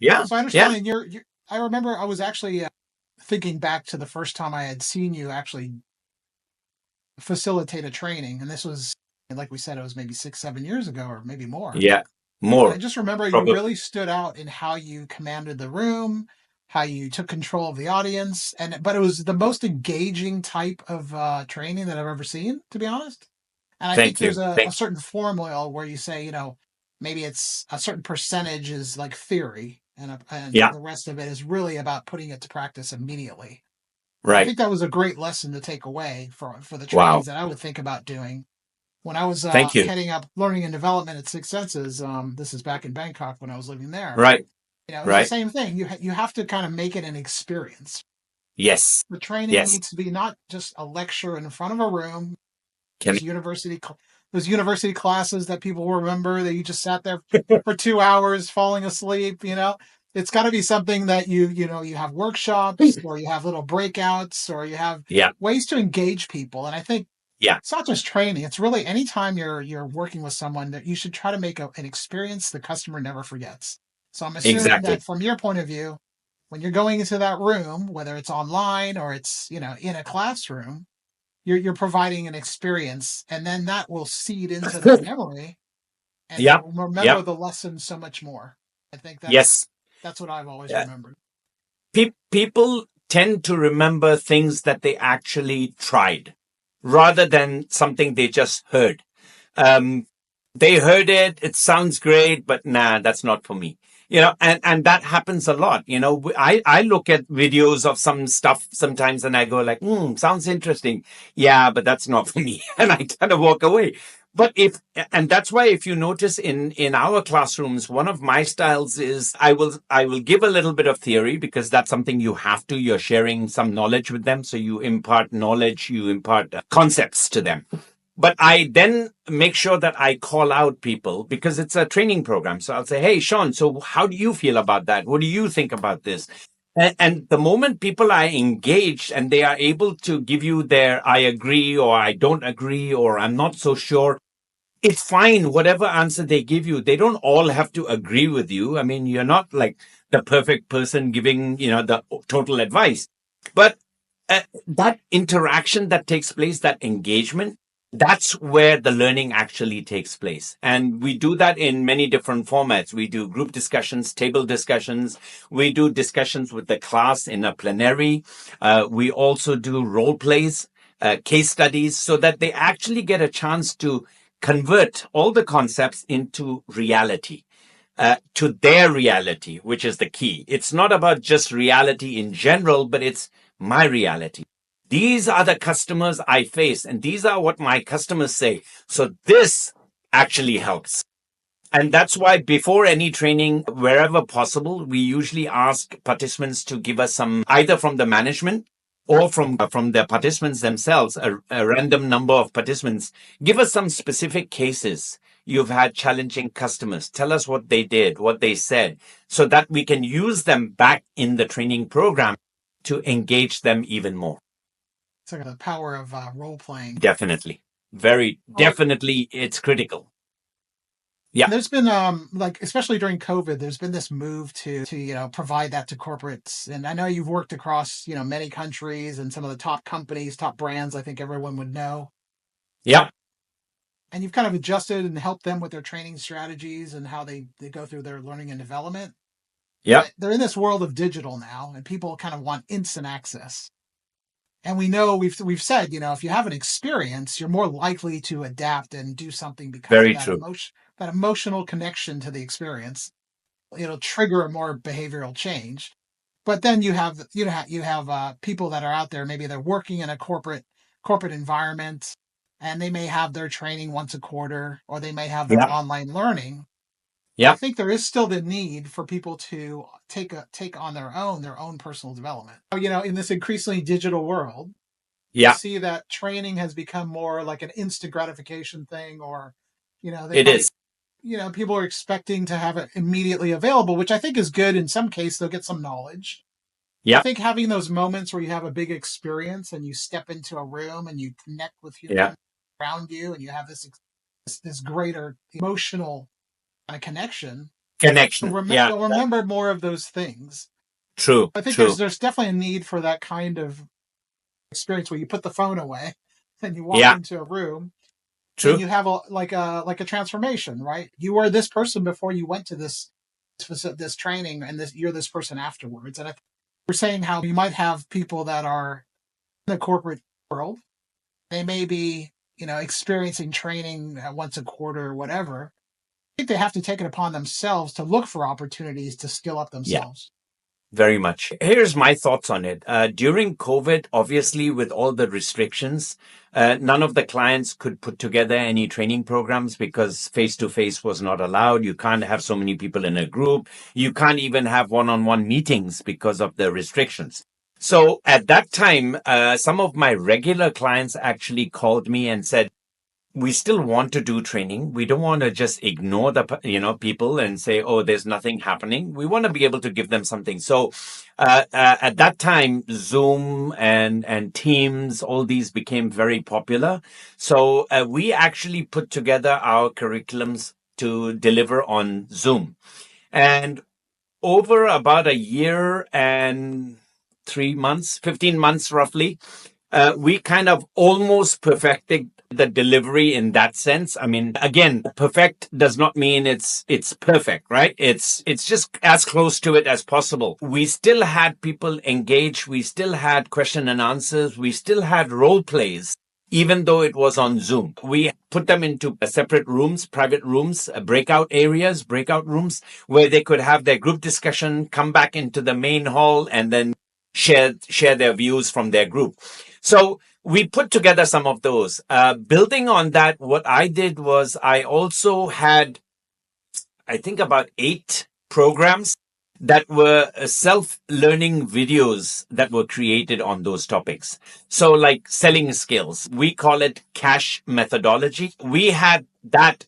Yeah. So I Yeah. understand, and I remember I was actually thinking back to the first time I had seen you actually facilitate a training, and this was, like we said, it was maybe 6, 7 years ago, or maybe more. Yeah. And I More. just remember you Probably. really stood out in how you commanded the room, how you took control of the audience, but it was the most engaging type of training that I've ever seen, to be honest. And I think Thank there's you. a Thank certain formula where you say, maybe it's a certain percentage is like theory, and Yeah. the rest of it is really about putting it to practice immediately. And I Right. think that was a great lesson to take away for the Wow. trainings that I would think about doing when I was Thank you. heading up learning and development at Six Senses. This is back in Bangkok when I was living there. Right. It was the Right. same thing. You have to kind of make it an experience. Yes. The training Yes. needs to be not just a lecture in front of a room. Can Those university classes that people remember that you just sat there for 2 hours falling asleep. It's got to be something that you have workshops, or you have little breakouts, or you have yeah. ways to engage people. And I think Yeah. it's not just training. It's really anytime you're working with someone, that you should try to make an experience the customer never forgets. So I'm assuming that Exactly. from your point of view, when you're going into that room, whether it's online or it's in a classroom, you're providing an experience, and then that will seed into their memory, and Yeah. they'll remember Yeah. the lesson so much more. I think Yes. that's what I've always Yeah. remembered. People tend to remember things that they actually tried rather than something they just heard. Um, they heard it, it sounds great, but nah, that's not for me. And that happens a lot. I look at videos of some stuff sometimes and I go like, sounds interesting. Yeah, but that's not for me. And I kind of walk away. But and that's why if you notice in our classrooms, one of my styles is I will give a little bit of theory because that's something you have to. You're sharing some knowledge with them. So you impart knowledge, you impart concepts to them. But I then make sure that I call out people because it's a training program. So I'll say, hey, Sean, so how do you feel about that? What do you think about this? And the moment people are engaged and they are able to give you their I agree or I don't agree or I'm not so sure, it's fine. Whatever answer they give you, they don't all have to agree with you. I mean, you're not like the perfect person giving, the total advice. But that interaction that takes place, that engagement, that's where the learning actually takes place. And we do that in many different formats. We do group discussions, table discussions. We do discussions with the class in a plenary. We also do role plays, case studies, so that they actually get a chance to convert all the concepts into reality. To their reality, which is the key. It's not about just reality in general, but it's my reality. These are the customers I face, and these are what my customers say. So this actually helps. And that's why before any training, wherever possible, we usually ask participants to give us some, either from the management or from the participants themselves, a random number of participants. Give us some specific cases. You've had challenging customers. Tell us what they did, what they said, so that we can use them back in the training program to engage them even more. It's like the power of role playing. Definitely. Very Well, definitely, it's critical. Yeah. there's been like, especially during COVID, there's been this move to provide that to corporates. And I know you've worked across many countries and some of the top companies, top brands, I think everyone would know. Yeah. And you've kind of adjusted and helped them with their training strategies and how they go through their learning and development. Yeah. But they're in this world of digital now, and people kind of want instant access. And we know we've said, if you have an experience, you're more likely to adapt and do something because of Very that true. emotional connection to the experience. It'll trigger a more behavioral change. But then you have people that are out there. Maybe they're working in a corporate environment, and they may have their training once a quarter, or they may have their Yeah. online learning. But I Yeah. think there is still the need for people to take on their own personal development. In this increasingly digital world, you Yeah. see that training has become more like an instant gratification thing, or they It might is. people are expecting to have it immediately available, which I think is good. In some case, they'll get some knowledge. I Yeah. think having those moments where you have a big experience and you step into a room and you connect with Yeah. humans around you, and you have this greater emotional kind of connection. Connection. Yeah. You'll remember more of those things. True. I think True. there's definitely a need for that kind of experience where you put the phone away and you walk Yeah. into a room and True. you have a transformation, right? You were this person before you went to this training, and you're this person afterwards. And we're saying how you might have people that are in the corporate world. They may be, experiencing training once a quarter or whatever. I think they have to take it upon themselves to look for opportunities to skill up Yeah. themselves. Very much. Here's my thoughts on it. During COVID, obviously, with all the restrictions, none of the clients could put together any training programs because face to face was not allowed. You can't have so many people in a group. You can't even have one on one meetings because of the restrictions. So at that time, some of my regular clients actually called me and said, we still want to do training. We don't want to just ignore the people and say, oh, there's nothing happening. We want to be able to give them something. So at that time, Zoom and Teams, all these became very popular. So we actually put together our curriculums to deliver on Zoom. And over about a year and 3 months, 15 months roughly, we kind of almost perfected the delivery in that sense. I mean, again, perfect does not mean it's perfect, right? It's just as close to it as possible. We still had people engage. We still had question and answers. We still had role plays. Even though it was on Zoom, we put them into separate rooms, private rooms, breakout areas, breakout rooms, where they could have their group discussion, come back into the main hall, and then share their views from their group. So we put together some of those. Building on that, what I did was I also had, I think, about 8 programs that were self-learning videos that were created on those topics. So like selling skills, we call it cash methodology. We had that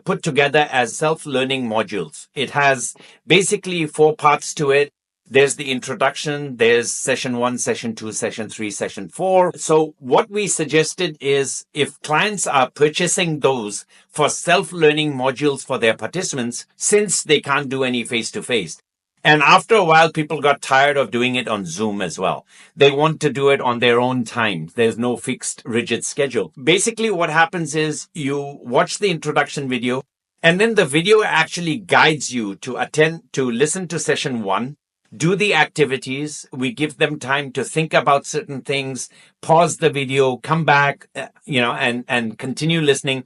put together as self-learning modules. It has basically 4 parts to it. There's the introduction, there's session 1, session 2, session 3, session 4. So what we suggested is if clients are purchasing those for self-learning modules for their participants, since they can't do any face-to-face. And after a while, people got tired of doing it on Zoom as well. They want to do it on their own time. There's no fixed, rigid schedule. Basically, what happens is you watch the introduction video, and then the video actually guides you to listen to session 1, do the activities. We give them time to think about certain things, pause the video, come back, and continue listening.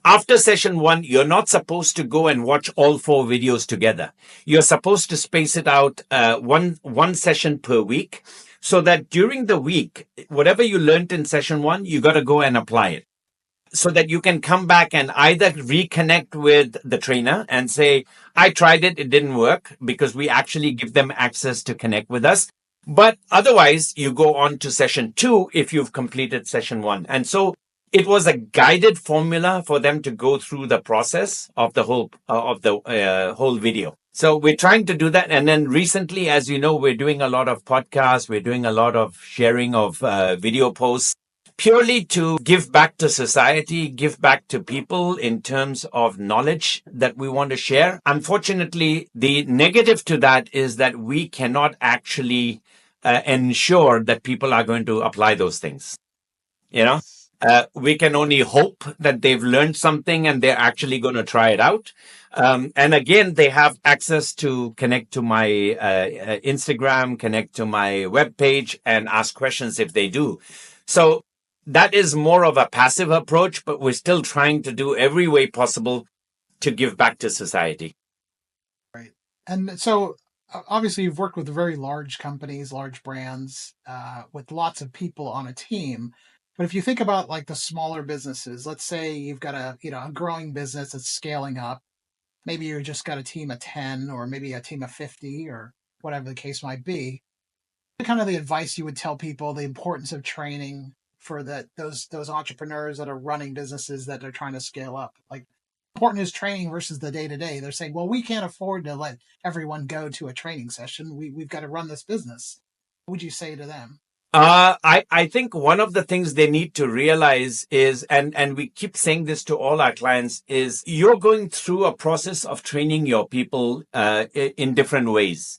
After session 1, you're not supposed to go and watch all 4 videos together. You're supposed to space it out one session per week, so that during the week, whatever you learned in session 1, you got to go and apply it, so that you can come back and either reconnect with the trainer and say, I tried it, it didn't work, because we actually give them access to connect with us. But otherwise, you go on to session 2 if you've completed session 1. And so it was a guided formula for them to go through the process of the whole video. So we're trying to do that. And then recently, as you know, we're doing a lot of podcasts. We're doing a lot of sharing of video posts, purely to give back to society, give back to people in terms of knowledge that we want to share. Unfortunately, the negative to that is that we cannot actually ensure that people are going to apply those things. We can only hope that they've learned something and they're actually going to try it out. And again, they have access to connect to my Instagram, connect to my webpage, and ask questions if they do. So that is more of a passive approach, but we're still trying to do every way possible to give back to society. Right. And so obviously you've worked with very large companies, large brands, with lots of people on a team. But if you think about like the smaller businesses, let's say you've got a growing business that's scaling up. Maybe you just got a team of 10 or maybe a team of 50 or whatever the case might be. Kind of the advice you would tell people, the importance of training for those entrepreneurs that are running businesses that are trying to scale up. Like, important is training versus the day to day. They're saying, well, we can't afford to let everyone go to a training session. We've got to run this business. What would you say to them? I think one of the things they need to realize is, and we keep saying this to all our clients, is you're going through a process of training your people in different ways.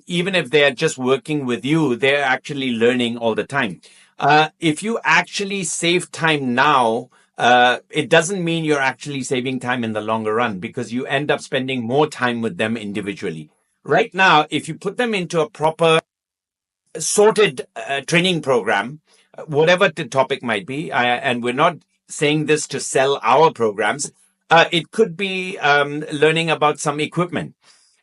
Even if they're just working with you, they're actually learning all the time. If you actually save time now, it doesn't mean you're actually saving time in the longer run because you end up spending more time with them individually. Right now, if you put them into a proper sorted training program, whatever the topic might be, and we're not saying this to sell our programs. It could be learning about some equipment.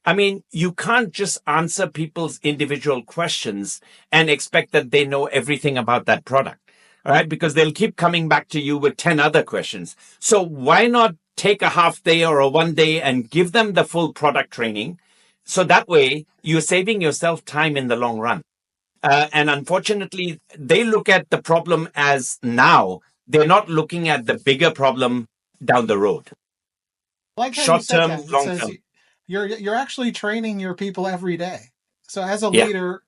I mean, you can't just answer people's individual questions and expect that they know everything about that product, all right? Because they'll keep coming back to you with 10 other questions. So why not take a half day or a 1 day and give them the full product training? So that way you're saving yourself time in the long run. And unfortunately, they look at the problem as now. They're not looking at the bigger problem down the road. I like how you Short said term, that. It long says term. you're actually training your people every day. So as a Yeah, leader,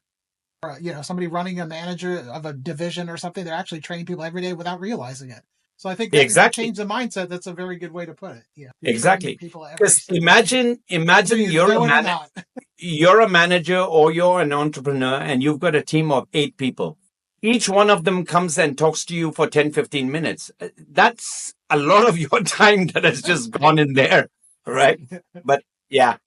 somebody running a manager of a division or something, they're actually training people every day without realizing it. So I think that if you exactly. change the mindset, that's a very good way to put it. Yeah, you're training your Exactly. people every Because single day, whether imagine you know it or not. you're a manager or you're an entrepreneur and you've got a team of 8 people. Each one of them comes and talks to you for 10, 15 minutes. That's a lot of your time that has just gone in there, right? But yeah,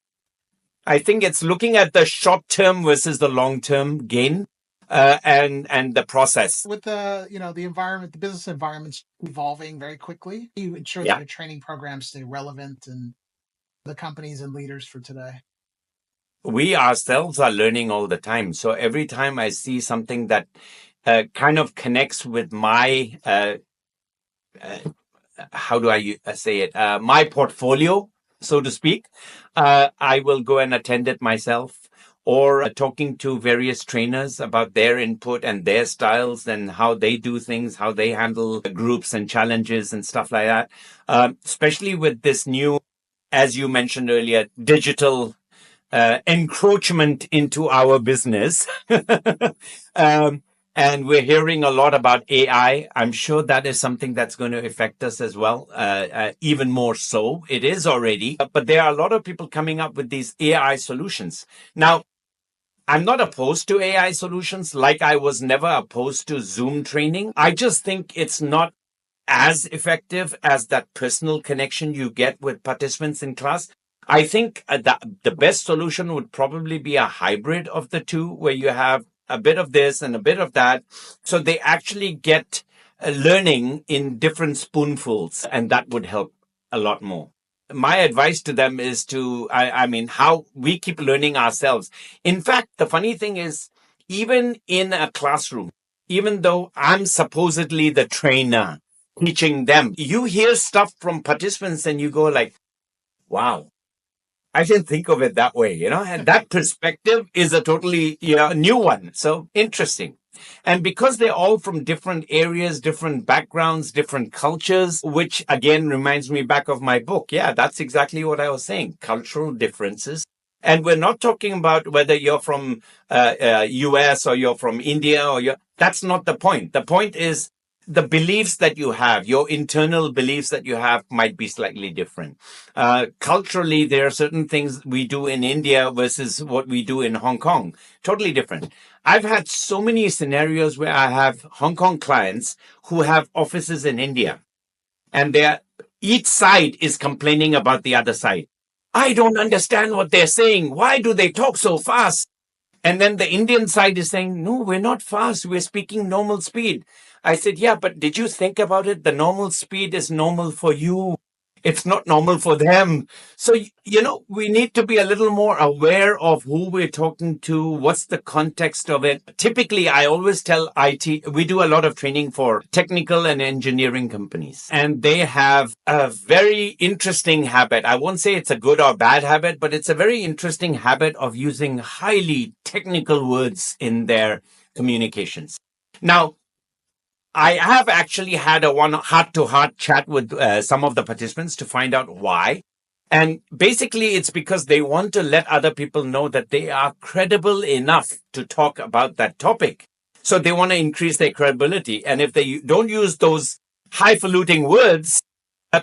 I think it's looking at the short term versus the long term gain, and the process. With the environment, the business environment's evolving very quickly. You ensure that Yeah. your training programs stay relevant and the companies and leaders for today. We ourselves are learning all the time. So every time I see something that kind of connects with my, how do I say it, my portfolio, so to speak, I will go and attend it myself, or talking to various trainers about their input and their styles and how they do things, how they handle groups and challenges and stuff like that. Especially with this new, as you mentioned earlier, digital encroachment into our business. um, and we're hearing a lot about AI. I'm sure that is something that's going to affect us as well, even more so. It is already, but there are a lot of people coming up with these AI solutions. Now, I'm not opposed to AI solutions, like I was never opposed to Zoom training. I just think it's not as effective as that personal connection you get with participants in class. I think that the best solution would probably be a hybrid of the two, where you have a bit of this and a bit of that. So they actually get learning in different spoonfuls, and that would help a lot more. My advice to them is I mean, how we keep learning ourselves. In fact, the funny thing is, even in a classroom, even though I'm supposedly the trainer teaching them, you hear stuff from participants and you go like, wow, I didn't think of it that way, and that perspective is a totally new one. So interesting. And because they're all from different areas, different backgrounds, different cultures, which again reminds me back of my book. Yeah, that's exactly what I was saying. Cultural differences. And we're not talking about whether you're from US or you're from India that's not the point. The point is the beliefs that you have, your internal beliefs that you have might be slightly different. Culturally, there are certain things we do in India versus what we do in Hong Kong. Totally different. I've had so many scenarios where I have Hong Kong clients who have offices in India, and each side is complaining about the other side. I don't understand what they're saying. Why do they talk so fast? And then the Indian side is saying, no, we're not fast. We're speaking normal speed. I said, yeah, but did you think about it? The normal speed is normal for you. It's not normal for them. So, we need to be a little more aware of who we're talking to. What's the context of it? Typically, I always tell IT, we do a lot of training for technical and engineering companies, and they have a very interesting habit. I won't say it's a good or bad habit, but it's a very interesting habit of using highly technical words in their communications. Now, I have actually had a one heart-to-heart chat with some of the participants to find out why. And basically, it's because they want to let other people know that they are credible enough to talk about that topic. So they want to increase their credibility. And if they don't use those highfalutin words,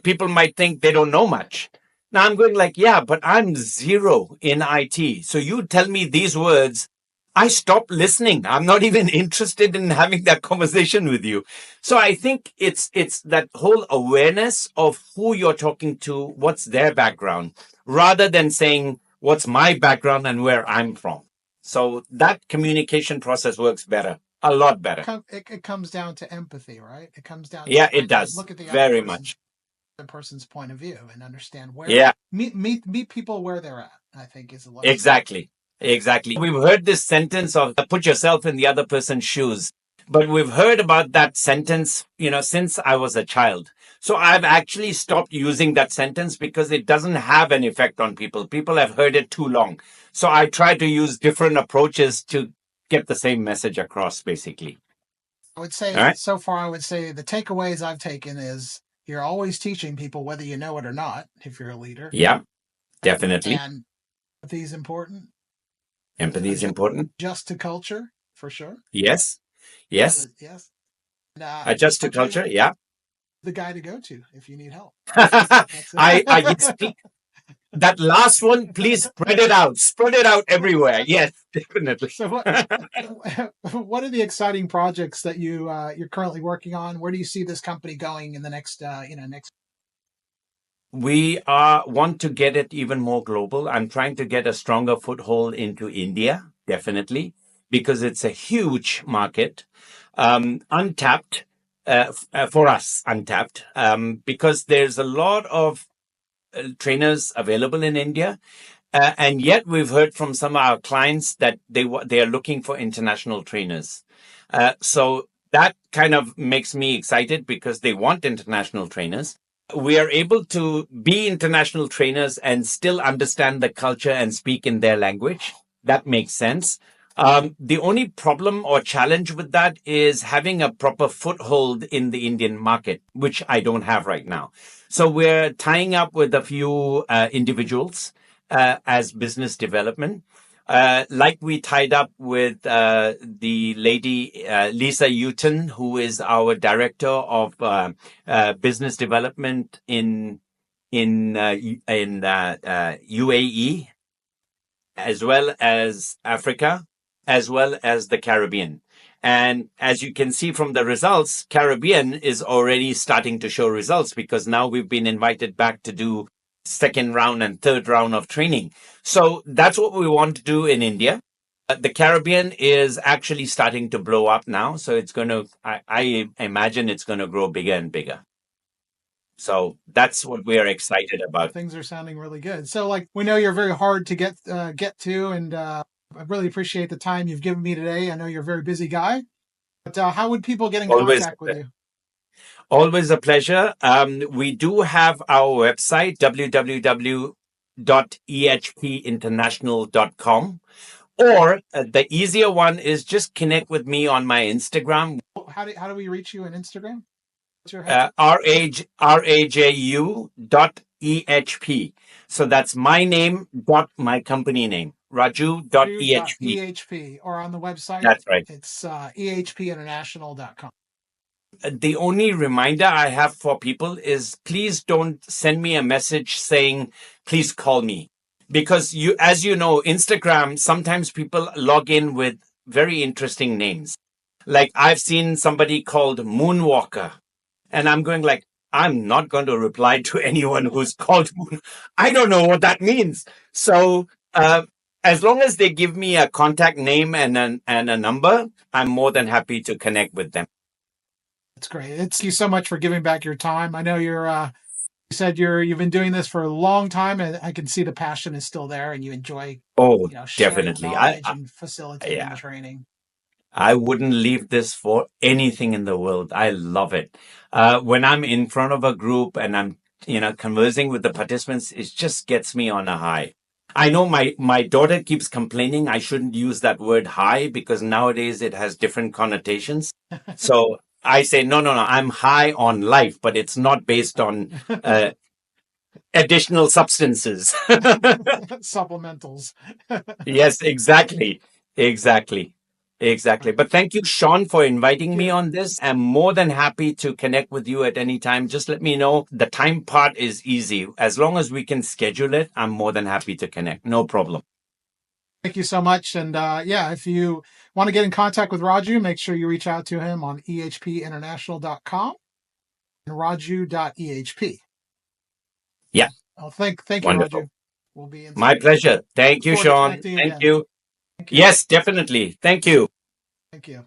people might think they don't know much. Now I'm going like, yeah, but I'm zero in IT. So you tell me these words, I stop listening. I'm not even interested in having that conversation with you. So I think it's that whole awareness of who you're talking to, what's their background, rather than saying what's my background and where I'm from. So that communication process works better, a lot better. It comes down to empathy, right? It comes down Yeah, to it does. look at the Very much. other person's point of view and understand where Yeah, meet people where they're at. I think is a lot. exactly. Exactly. We've heard this sentence of put yourself in the other person's shoes. But we've heard about that sentence, since I was a child. So I've actually stopped using that sentence because it doesn't have an effect on people. People have heard it too long. So I try to use different approaches to get the same message across, basically. I would All say right. so far, I would say the takeaways I've taken is you're always teaching people whether you know it or not, if you're a leader. Yeah, definitely. And empathy is important. Empathy is important. Adjust to culture, for sure. Yes. Yes. Yes. And, Adjust to culture. Yeah. the guy to go to if you need help. I speak that last one. Please spread it out everywhere. Yes, definitely. So what are the exciting projects that you're currently working on? Where do you see this company going in the next next? We want to get it even more global. I'm trying to get a stronger foothold into India, definitely, because it's a huge market, untapped, for us, untapped, because there's a lot of trainers available in India. And yet we've heard from some of our clients that they are looking for international trainers. So that kind of makes me excited because they want international trainers. We are able to be international trainers and still understand the culture and speak in their language. That makes sense. The only problem or challenge with that is having a proper foothold in the Indian market, which I don't have right now. So we're tying up with a few individuals as business development. Like we tied up with the lady Lisa Uton, who is our director of business development in UAE, as well as Africa, as well as the Caribbean. And as you can see from the results, Caribbean is already starting to show results because now we've been invited back to do second round and third round of training. So that's what we want to do in India. The Caribbean is actually starting to blow up now. So it's going to, I imagine it's going to grow bigger and bigger. So that's what we are excited about. Things are sounding really good. So like we know you're very hard to get to, and I really appreciate the time you've given me today. I know you're a very busy guy, but how would people get in contact with you? Always a pleasure. We do have our website, www.ehpinternational.com. Or the easier one is just connect with me on my Instagram. How do we reach you on Instagram? What's your raju.ehp. So that's my name dot my company name, raju.ehp. EHP, or on the website. That's right. It's ehpinternational.com. The only reminder I have for people is please don't send me a message saying, please call me. Because as you know, Instagram, sometimes people log in with very interesting names. Like I've seen somebody called Moonwalker, and I'm going like, I'm not going to reply to anyone who's called Moon. I don't know what that means. So as long as they give me a contact name and a number, I'm more than happy to connect with them. That's great. Thank you so much for giving back your time. I know you said you've been doing this for a long time, and I can see the passion is still there, and you enjoy definitely knowledge and facilitating training. I wouldn't leave this for anything in the world. I love it. When I'm in front of a group and I'm conversing with the participants, it just gets me on a high. I know my daughter keeps complaining I shouldn't use that word high because nowadays it has different connotations. So I say, no, I'm high on life, but it's not based on additional substances. Supplementals. Yes, exactly. Exactly. Right. But thank you, Sean, for Thank inviting me you. on this. I'm more than happy to connect with you at any time. Just let me know. The time part is easy. As long as we can schedule it, I'm more than happy to connect. No problem. Thank you so much. And yeah, if you want to get in contact with Raju, make sure you reach out to him on ehpinternational.com and raju.ehp. Yeah, Oh, thank you, wonderful. Raju. We'll be in My touch. pleasure. Thank Look you, forward to Sean. connecting Thank again. you. Thank you. Yes, definitely. Thank you. Thank you.